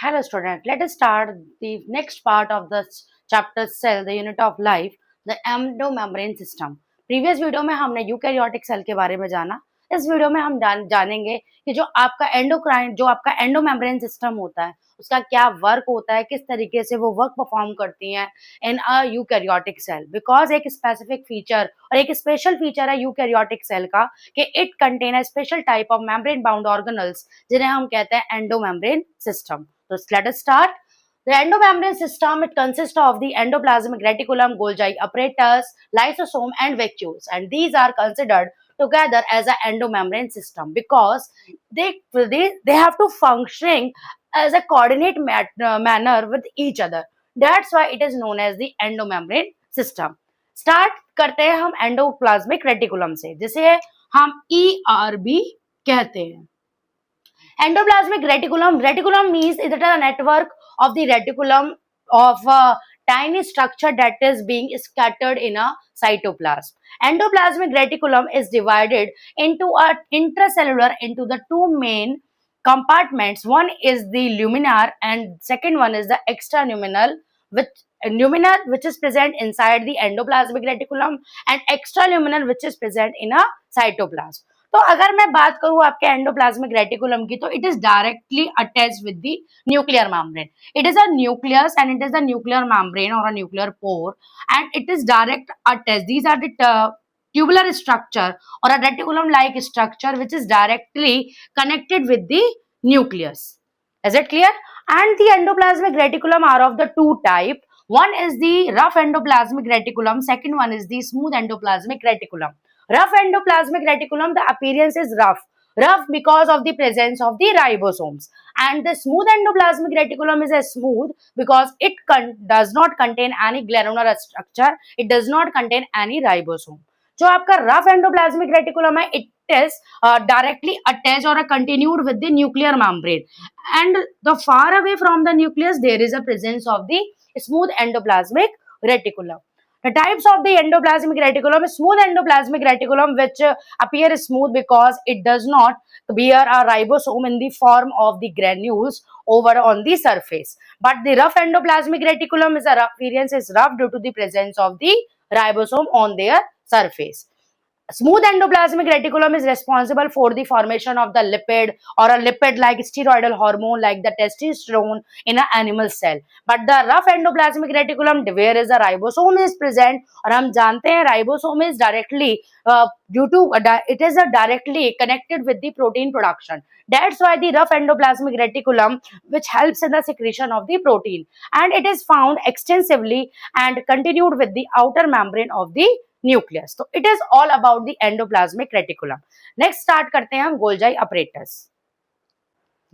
Hello, student. Let us start the next part of the chapter cell, the unit of life, the endomembrane system. Previous video में हमने eukaryotic cell के बारे में जाना. इस video में हम जानेंगे कि जो आपका एंडोक्राइन जो आपका एंडोमेम्ब्रेन सिस्टम होता है उसका क्या वर्क होता है, किस तरीके से वो वर्क परफॉर्म करती हैं इन अ यूकैरियोटिक सेल. बिकॉज एक स्पेसिफिक फीचर और एक स्पेशल फीचर है यूकैरियोटिक सेल का कि it contain a special type of membrane bound organelles जिन्हें हम कहते हैं endomembrane system. So let us start. The endomembrane system, it consists of the endoplasmic reticulum, Golgi apparatus, lysosome and vacuoles, and these are considered together as an endomembrane system because they have to function as a coordinate manner with each other. That's why it is known as the endomembrane system. Start करते हैं हम endoplasmic reticulum से, जिसे हम ERB कहते हैं. Endoplasmic reticulum. Reticulum means it is a network of the reticulum of a tiny structure that is being scattered in a cytoplasm. Endoplasmic reticulum is divided into a intracellular into the two main compartments. One is the luminar and second one is the extraluminal, which is present inside the endoplasmic reticulum and extraluminal which is present in a cytoplasm. तो अगर मैं बात करूं आपके endoplasmic reticulum की, तो it is directly attached with the nuclear membrane. It is a nucleus and it is the nuclear membrane और a nuclear pore and it is direct attached. These are the tubular structure or a reticulum like structure which is directly connected with the nucleus. Is it clear? And the endoplasmic reticulum are of the two type. One is the rough endoplasmic reticulum, second one is the smooth endoplasmic reticulum. Rough endoplasmic reticulum, the appearance is rough because of the presence of the ribosomes, and the smooth endoplasmic reticulum is a smooth because it does not contain any granular structure, it does not contain any ribosome. जो आपका rough endoplasmic reticulum है, it is directly attach और continued with the nuclear membrane and the far away from the nucleus there is a presence of the smooth endoplasmic reticulum. The types of the endoplasmic reticulum: smooth endoplasmic reticulum, which appear smooth because it does not bear a ribosome in the form of the granules over on the surface. But the rough endoplasmic reticulum appearance is rough due to the presence of the ribosome on their surface. Smooth endoplasmic reticulum is responsible for the formation of the lipid or a lipid-like steroidal hormone like the testosterone in an animal cell. But the rough endoplasmic reticulum, where is the ribosome is present, और हम जानते हैं ribosome is directly it is directly connected with the protein production. That's why the rough endoplasmic reticulum, which helps in the secretion of the protein, and it is found extensively and continued with the outer membrane of the nucleus. तो it is all about the endoplasmic reticulum. Next start करते हैं हम Golgi apparatus.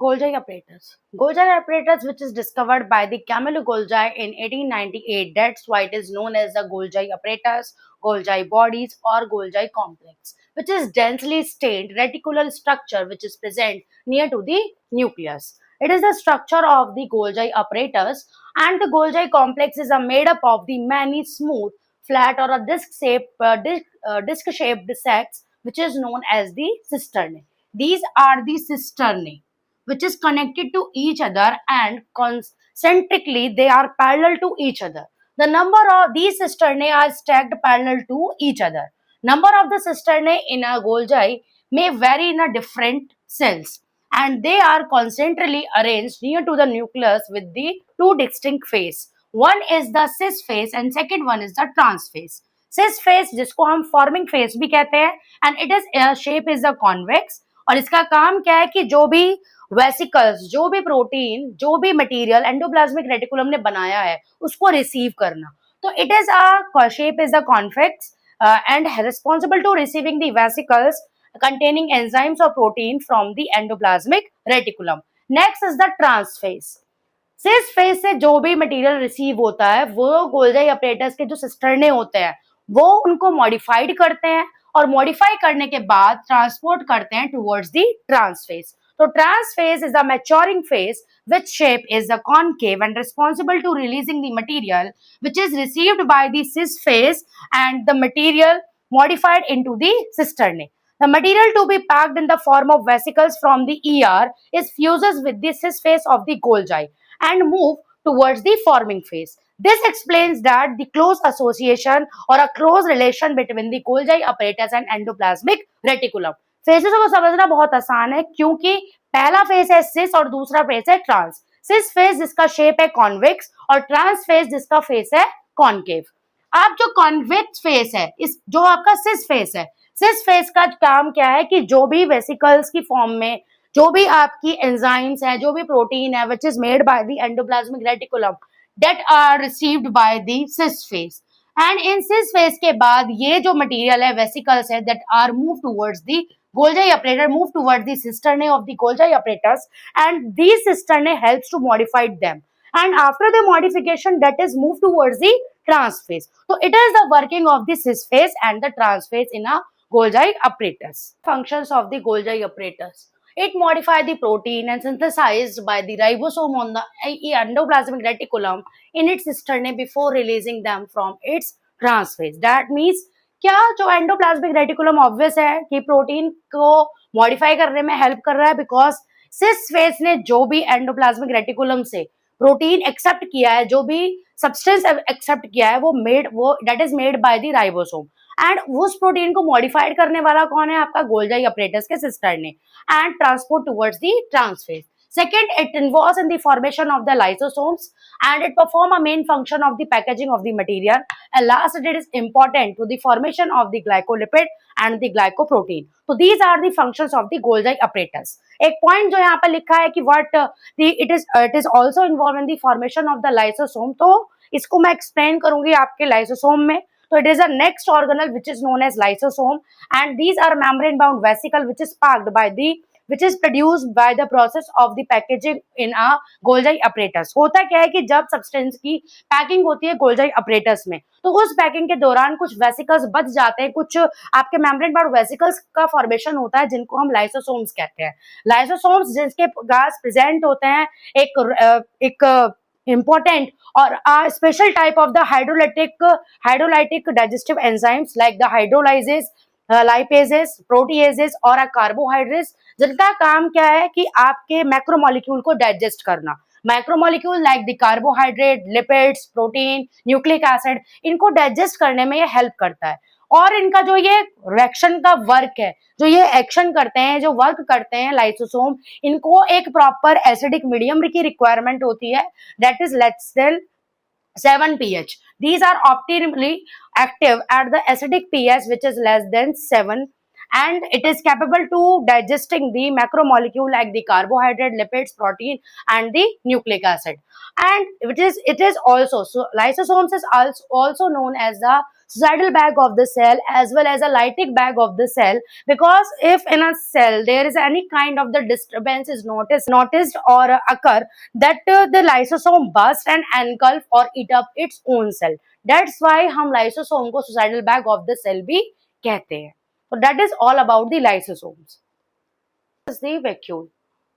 Golgi apparatus. Golgi apparatus, which is discovered by the Camilo Golgi in 1898. That's why it is known as the Golgi apparatus, Golgi bodies, or Golgi complex, which is densely stained reticular structure which is present near to the nucleus. It is the structure of the Golgi apparatus, and the Golgi complex is made up of the many smooth, flat or a disc-shaped sacs, which is known as the cisternae. These are the cisternae, which is connected to each other and concentrically they are parallel to each other. The number of these cisternae are stacked parallel to each other. Number of the cisternae in a Golgi may vary in a different cells, and they are concentrically arranged near to the nucleus with the two distinct phase. One is the cis phase and second one is the trans phase. Cis phase, जिसको हम forming phase भी कहते हैं, and it is shape is the convex, और इसका काम क्या है कि जो भी वेसिकल्स, जो भी प्रोटीन, जो भी मटेरियल एंडोप्लाज्मिक रेटिकुलम ने बनाया है उसको रिसीव करना. तो it is a shape is the convex and responsible to receiving the vesicles containing enzymes or protein from the endoplasmic reticulum. Next is the trans phase. Cis phase से जो भी material receive होता है वो Golgi apparatus के जो सिस्टरने होते हैं वो उनको मॉडिफाइड करते हैं और मॉडिफाई करने के बाद ट्रांसपोर्ट करते हैं टुवर्ड्स द ट्रांस फेज. तो trans phase is the maturing phase which shape is the concave and responsible to releasing the material which is received by the cis phase and the material modified into the cisternae. The material to be packed in the form of vesicles from the ER is fuses with the cis phase of the Golgi and move towards the forming phase. This explains that the close association or a close relation between the Golgi apparatus and endoplasmic reticulum. Phases को समझना बहुत आसान है क्योंकि पहला phase है सिस और दूसरा फेज है ट्रांस. सिस फेज जिसका शेप है कॉन्वेक्स और ट्रांस फेज जिसका फेस है कॉनकेव. अब जो कॉन्वेक्स फेस है, इस जो आपका सिस फेस है, सिस फेस का काम क्या है कि जो भी वेसिकल्स की फॉर्म में जो भी आपकी एंजाइम्स है, जो भी प्रोटीन है which is made by the endoplasmic reticulum that are received by the cis phase, and in cis phase के बाद ये जो मटेरियल है वेसिकल्स है that are moved towards the Golgi apparatus, move towards the cisternae of the Golgi apparatus, and these cisternae helps to modify them, and after the modification that is moved towards the trans phase. So it is the working of the cis phase and the trans phase in a Golgi apparatus. Functions of the Golgi apparatus. It modifies the protein and synthesized by the ribosome on the endoplasmic reticulum in its cisternae before releasing them from its trans phase. That means क्या जो endoplasmic reticulum obvious है कि protein को modify करने में help कर रहा है बिकॉज सिस फेज ने जो भी एंडोप्लाज्मिक रेटिकुलम से प्रोटीन एक्सेप्ट किया है, जो भी सब्सटेंस एक्सेप्ट किया है वो that is made by the ribosome, and उस प्रोटीन को मॉडिफाइड करने वाला कौन है? आपका गोल्गी अपरेटस के सिस्टर ने, and transport towards the trans phase. Second, it involves in the formation of the lysosomes and it perform a main function of the packaging of the material. And last, it is important to the formation of the glycolipid and the glycoprotein. So these are the functions of the Golgi apparatus. एक point जो यहाँ पर लिखा है कि what it is also involved in the formation of the lysosome. तो इसको मैं explain करूँगी आपके lysosome में. So it is a next organelle which is known as lysosome, and these are membrane bound vesicle which is produced by the process of the packaging in a Golgi apparatus. होता क्या है कि जब substance की packing होती है Golgi apparatus में, तो उस पैकिंग के दौरान कुछ वेसिकल्स बच जाते हैं, कुछ आपके मेम्ब्रेन बाउंड वेसिकल्स का फॉर्मेशन होता है जिनको हम लाइसोसोम्स कहते हैं. लाइसोसोम्स जिसके पास प्रेजेंट होते हैं एक important or a special type of the hydrolytic digestive enzymes like the hydrolyses, lipases, proteases और carbohydrates, जिनका काम क्या है कि आपके मैक्रोमोलिक्यूल को डाइजेस्ट करना. Macromolecule like the carbohydrate, lipids, protein, nucleic acid, इनको डाइजेस्ट करने में ये हेल्प करता है. और इनका जो ये रिएक्शन का वर्क है, जो ये एक्शन करते हैं, जो वर्क करते हैं लाइसोसोम, इनको एक प्रॉपर एसिडिक मीडियम की रिक्वायरमेंट होती है that is less than 7 pH. These are optimally active at the acidic pH which is less than 7, and it is capable to digesting the macromolecule like the carbohydrate, lipids, protein and the nucleic acid. And it is also, so lysosomes is also known as the suicidal bag of the cell as well as a lytic bag of the cell, because if in a cell there is any kind of the disturbance is noticed or occur, that the lysosome burst and engulf or eat up its own cell. That's why हम lysosome को suicidal bag of the cell भी कहते हैं. So that is all about the lysosomes. This is the vacuole.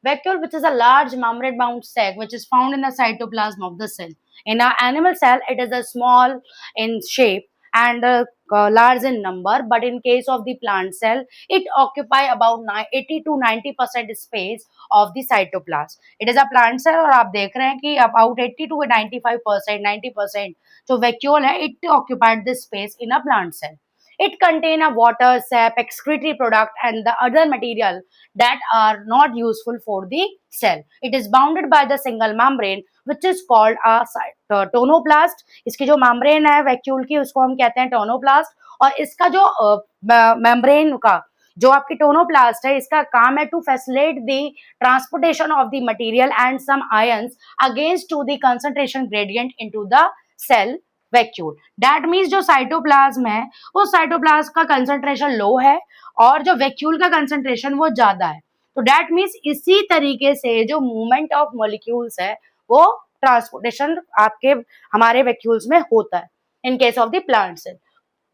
Vacuole, which is a large membrane-bound sac which is found in the cytoplasm of the cell. In an animal cell, it is a small in shape and large in number, but in case of the plant cell, it occupy about 80 to 90% space of the cytoplasm. It is a plant cell और आप देख रहे हैं कि about 80 to 95%, 90% जो vacuole है, it occupied this space in a plant cell. It contain a water, sap, excretory product and the other material that are not useful for the cell. It is bounded by the single membrane which is called a tonoplast. इसकी जो membrane है vacuole की उसको हम कहते हैं tonoplast, और इसका जो membrane का जो आपकी टोनोप्लास्ट है, इसका काम है to facilitate the transportation of the material and some ions against to the concentration gradient into the cell vacuole. That means जो साइटोप्लाज्म है वो साइटोप्लाज्म का कंसंट्रेशन लो है और जो वैक्यूल का कंसंट्रेशन वो ज्यादा है. तो दैट मीन्स इसी तरीके से जो मूवमेंट ऑफ मॉलिक्यूल्स है वो ट्रांसपोर्टेशन आपके हमारे वैक्यूल्स में होता है in case of the plant cell.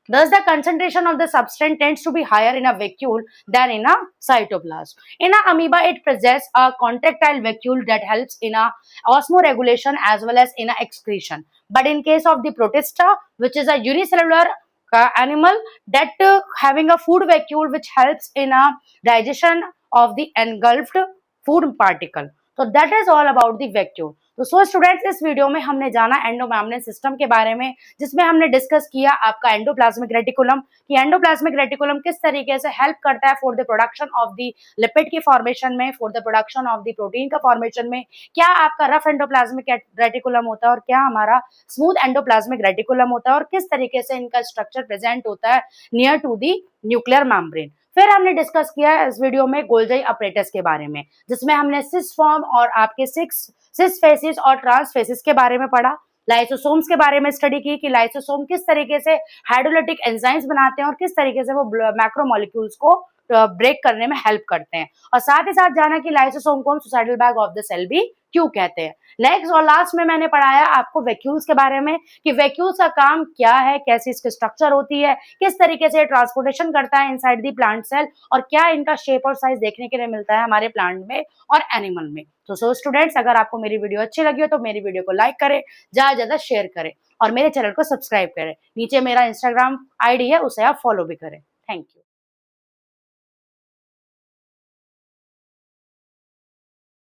Thus, the concentration of the substance tends to be higher in a vacuole than in a cytoplasm. In a amoeba, it possesses a contractile vacuole that helps in a osmoregulation as well as in a excretion. But in case of the protista, which is a unicellular animal that having a food vacuole which helps in a digestion of the engulfed food particle. So that is all about the vacuole. तो so students, इस video में हमने जाना endomembrane system के बारे में, जिसमें हमने डिस्कस किया आपका एंडोप्लाज्मिक रेटिकुलम, कि एंडोप्लाज्मिक रेटिकुलम किस तरीके से हेल्प करता है for the production of the lipid की फॉर्मेशन में, for the production of the protein का फॉर्मेशन में, क्या आपका रफ एंडोप्लाज्मिक रेटिकुलम होता है और क्या हमारा स्मूथ एंडोप्लाज्मिक रेटिकुलम होता है, और किस तरीके से इनका स्ट्रक्चर प्रेजेंट होता है near to the nuclear membrane. फिर हमने डिस्कस किया इस वीडियो में गोल्जी अपरेटस के बारे में, जिसमें हमने सिस फॉर्म और आपके सिस फेसिस और ट्रांस फेसिस के बारे में पढ़ा। लाइसोसोम्स के बारे में स्टडी की कि लाइसोसोम किस तरीके से हाइड्रोलिटिक एंजाइम्स बनाते हैं और किस तरीके से वो मैक्रोमोलिक्यूल्स को ब्रेक करने में हेल्प करते हैं, और साथ ही साथ जाना कि लाइसोसोम को हम suicidal bag of the cell भी क्यों कहते हैं। नेक्स्ट और लास्ट में मैंने पढ़ाया आपको वैक्यूल्स के बारे में कि वैक्यूल्स का काम क्या है, कैसी इसकी स्ट्रक्चर होती है, किस तरीके से ट्रांसपोर्टेशन करता है इनसाइड दी प्लांट सेल, और क्या इनका शेप और साइज देखने के लिए मिलता है हमारे प्लांट में और एनिमल में। तो सो स्टूडेंट्स, अगर आपको मेरी वीडियो अच्छी लगी हो तो मेरी वीडियो को लाइक करें, ज्यादा ज्यादा शेयर करें और मेरे चैनल को सब्सक्राइब करें। नीचे मेरा इंस्टाग्राम आईडी है, उसे आप फॉलो भी करें। Thank you.